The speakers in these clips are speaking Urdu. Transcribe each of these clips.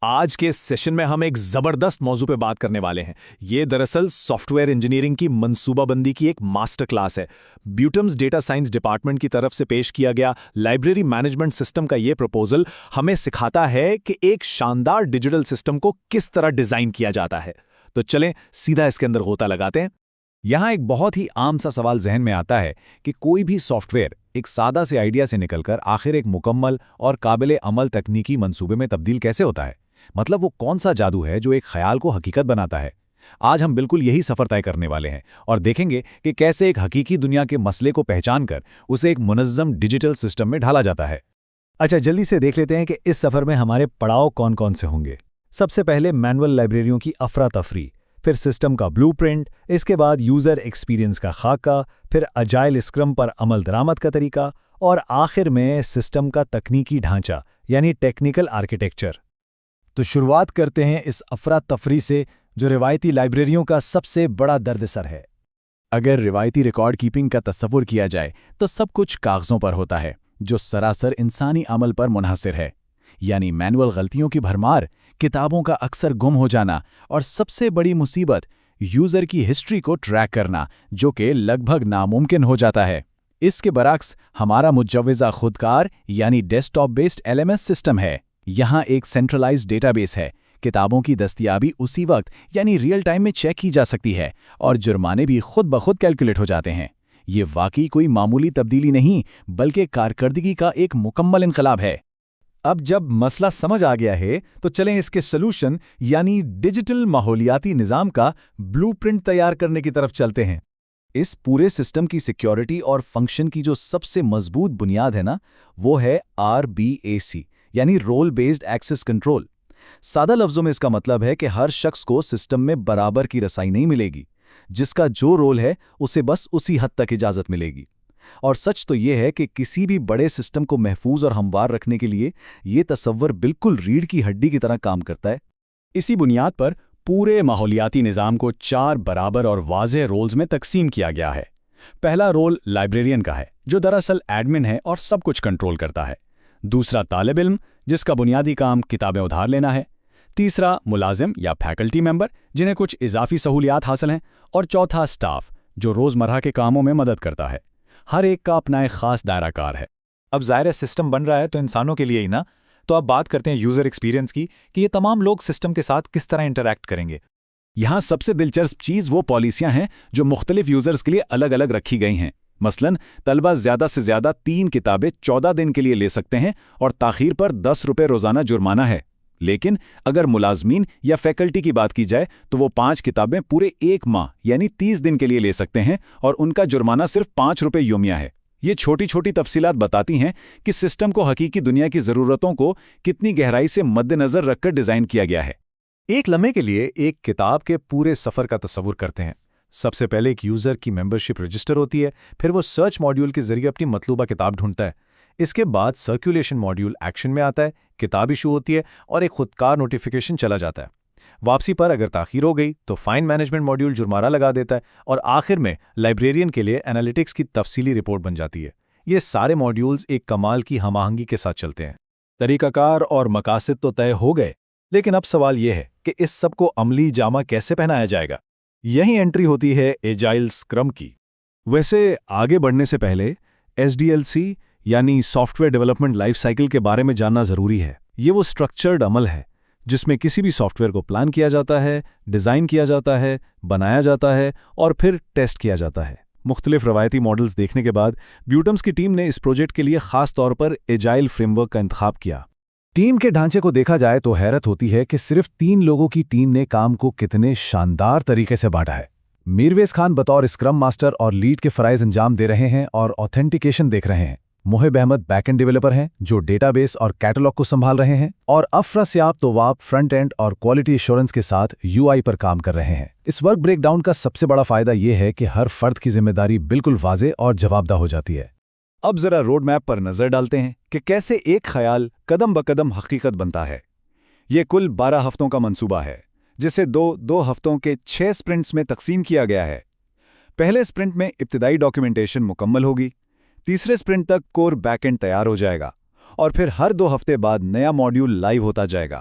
آج کے سیشن میں ہم ایک زبردست موضوع پہ بات کرنے والے ہیں۔ یہ دراصل سافٹ ویئر انجینئرنگ کی منصوبہ بندی کی ایک ماسٹر کلاس ہے۔ بیوٹمز ڈیٹا سائنس ڈپارٹمنٹ کی طرف سے پیش کیا گیا لائبریری مینجمنٹ سسٹم کا یہ پروپوزل ہمیں سکھاتا ہے کہ ایک شاندار ڈیجیٹل سسٹم کو کس طرح ڈیزائن کیا جاتا ہے۔ تو چلیں سیدھا اس کے اندر غوطہ لگاتے ہیں۔ یہاں ایک بہت ہی عام سا سوال ذہن میں آتا ہے کہ کوئی بھی سافٹ ویئر ایک سادہ سے آئیڈیا سے نکل کر آخر ایک مکمل اور قابل عمل تکنیکی منصوبے میں تبدیل کیسے ہوتا ہے؟ مطلب وہ کون سا جادو ہے جو ایک خیال کو حقیقت بناتا ہے؟ آج ہم بالکل یہی سفر طے کرنے والے ہیں اور دیکھیں گے کہ کیسے ایک حقیقی دنیا کے مسئلے کو پہچان کر اسے ایک منظم ڈیجیٹل سسٹم میں ڈھالا جاتا ہے۔ اچھا، جلدی سے دیکھ لیتے ہیں کہ اس سفر میں ہمارے پڑاؤ کون کون سے ہوں گے۔ سب سے پہلے مینول لائبریریوں کی افراتفری، پھر سسٹم کا بلو پرنٹ، اس کے بعد یوزر ایکسپیرینس کا خاکہ، پھر اجائل اسکرم پر عمل درآمد کا طریقہ، اور آخر میں سسٹم کا تکنیکی ڈھانچہ یعنی ٹیکنیکل آرکیٹیکچر۔ تو شروعات کرتے ہیں اس افراتفری سے جو روایتی لائبریریوں کا سب سے بڑا درد سر ہے۔ اگر روایتی ریکارڈ کیپنگ کا تصور کیا جائے تو سب کچھ کاغذوں پر ہوتا ہے جو سراسر انسانی عمل پر منحصر ہے، یعنی مینول غلطیوں کی بھرمار، کتابوں کا اکثر گم ہو جانا اور سب سے بڑی مصیبت یوزر کی ہسٹری کو ٹریک کرنا، جو کہ لگ بھگ ناممکن ہو جاتا ہے۔ اس کے برعکس ہمارا مجوزہ خودکار یعنی desktop based LMS system ہے۔ یہاں ایک سینٹرلائزڈ ڈیٹا بیس ہے، کتابوں کی دستیابی اسی وقت یعنی ریئل ٹائم میں چیک کی جا سکتی ہے اور جرمانے بھی خود بخود کیلکولیٹ ہو جاتے ہیں۔ یہ واقعی کوئی معمولی تبدیلی نہیں بلکہ کارکردگی کا ایک مکمل انقلاب ہے۔ اب جب مسئلہ سمجھ آ گیا ہے تو چلیں اس کے سلوشن یعنی ڈیجیٹل ماحولیاتی نظام کا بلو پرنٹ تیار کرنے کی طرف چلتے ہیں۔ اس پورے سسٹم کی سیکیورٹی اور فنکشن کی جو سب سے مضبوط بنیاد ہے نا، وہ ہے RBAC یعنی رول بیسڈ ایکسس کنٹرول۔ سادہ لفظوں میں اس کا مطلب ہے کہ ہر شخص کو سسٹم میں برابر کی رسائی نہیں ملے گی، جس کا جو رول ہے اسے بس اسی حد تک اجازت ملے گی۔ اور سچ تو یہ ہے کہ کسی بھی بڑے سسٹم کو محفوظ اور ہموار رکھنے کے لیے یہ تصور بالکل ریڑھ کی ہڈی کی طرح کام کرتا ہے۔ اسی بنیاد پر پورے ماحولیاتی نظام کو 4 برابر اور واضح رولز میں تقسیم کیا گیا ہے۔ پہلا رول لائبریرین کا ہے، جو دراصل ایڈمن ہے اور سب کچھ کنٹرول کرتا ہے۔ دوسرا طالب علم، جس کا بنیادی کام کتابیں ادھار لینا ہے۔ تیسرا ملازم یا فیکلٹی ممبر، جنہیں کچھ اضافی سہولیات حاصل ہیں۔ اور چوتھا سٹاف، جو روزمرہ کے کاموں میں مدد کرتا ہے۔ ہر ایک کا اپنا ایک خاص دائرہ کار ہے۔ اب ظاہر سسٹم بن رہا ہے تو انسانوں کے لیے ہی نا، تو اب بات کرتے ہیں یوزر ایکسپیرینس کی کہ یہ تمام لوگ سسٹم کے ساتھ کس طرح انٹریکٹ کریں گے۔ یہاں سب سے دلچسپ چیز وہ پالیسیاں ہیں جو مختلف یوزرز کے لیے الگ الگ رکھی گئی ہیں۔ مثلاً طلبہ زیادہ سے زیادہ 3 کتابیں 14 دن کے لیے لے سکتے ہیں اور تاخیر پر 10 روپے روزانہ جرمانہ ہے۔ لیکن اگر ملازمین یا فیکلٹی کی بات کی جائے تو وہ 5 کتابیں پورے 1 ماہ یعنی 30 دن کے لیے لے سکتے ہیں اور ان کا جرمانہ صرف 5 روپے یومیہ ہے۔ یہ چھوٹی چھوٹی تفصیلات بتاتی ہیں کہ سسٹم کو حقیقی دنیا کی ضرورتوں کو کتنی گہرائی سے مد نظر رکھ کر ڈیزائن کیا گیا ہے۔ ایک لمحے کے لیے ایک کتاب کے پورے سفر کا تصور کرتے ہیں۔ سب سے پہلے ایک یوزر کی ممبرشپ رجسٹر ہوتی ہے، پھر وہ سرچ ماڈیول کے ذریعے اپنی مطلوبہ کتاب ڈھونڈتا ہے۔ اس کے بعد سرکولیشن ماڈیول ایکشن میں آتا ہے، کتاب ایشو ہوتی ہے اور ایک خودکار نوٹیفیکیشن چلا جاتا ہے۔ واپسی پر اگر تاخیر ہو گئی تو فائن مینجمنٹ ماڈیول جرمانہ لگا دیتا ہے اور آخر میں لائبریرین کے لیے انالیٹکس کی تفصیلی رپورٹ بن جاتی ہے۔ یہ سارے ماڈیولز ایک کمال کی ہم آہنگی کے ساتھ چلتے ہیں۔ طریقہ کار اور مقاصد تو طے ہو گئے، لیکن اب سوال یہ ہے کہ اس سب کو عملی جامہ کیسے پہنایا جائے گا؟ یہی انٹری ہوتی ہے ایجائل اسکرم کی۔ ویسے آگے بڑھنے سے پہلے SDLC یعنی soft where development life cycle کے بارے میں جاننا ضروری ہے۔ یہ وہ سٹرکچرڈ عمل ہے جس میں کسی بھی سافٹ ویئر کو پلان کیا جاتا ہے، ڈیزائن کیا جاتا ہے، بنایا جاتا ہے اور پھر ٹیسٹ کیا جاتا ہے۔ مختلف روایتی ماڈلز دیکھنے کے بعد بیوٹمز کی ٹیم نے اس پروجیکٹ کے لیے خاص طور پر ایجائل فریم ورک کا انتخاب کیا۔ ٹیم کے ڈھانچے کو دیکھا جائے تو حیرت ہوتی ہے کہ صرف 3 لوگوں کی ٹیم نے کام کو کتنے شاندار طریقے سے بانٹا ہے۔ میرویز خان بطور اسکرم ماسٹر اور لیڈ کے فرائض انجام دے رہے ہیں اور آتھینٹیکیشن دیکھ رہے ہیں۔ محب احمد بیک اینڈ ڈیولپر ہیں جو ڈیٹا بیس اور کیٹلاگ کو سنبھال رہے ہیں، اور افراسیاب تواب فرنٹ اینڈ اور کوالٹی ایشورنس کے ساتھ UI پر کام کر رہے ہیں۔ اس ورک بریک ڈاؤن کا سب سے بڑا فائدہ یہ ہے کہ ہر فرد کی ذمہ داری بالکل واضح اور جواب دہ ہو جاتی ہے۔ اب ذرا روڈ میپ پر نظر ڈالتے ہیں کہ کیسے ایک خیال قدم بقدم حقیقت بنتا ہے۔ یہ کل 12 ہفتوں کا منصوبہ ہے، جسے دو ہفتوں کے 6 سپرنٹس میں تقسیم کیا گیا ہے۔ پہلے سپرنٹ میں ابتدائی ڈاکیومنٹیشن مکمل ہوگی، تیسرے سپرنٹ تک کور بیک اینڈ تیار ہو جائے گا، اور پھر ہر 2 ہفتے بعد نیا ماڈیول لائیو ہوتا جائے گا،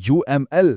UML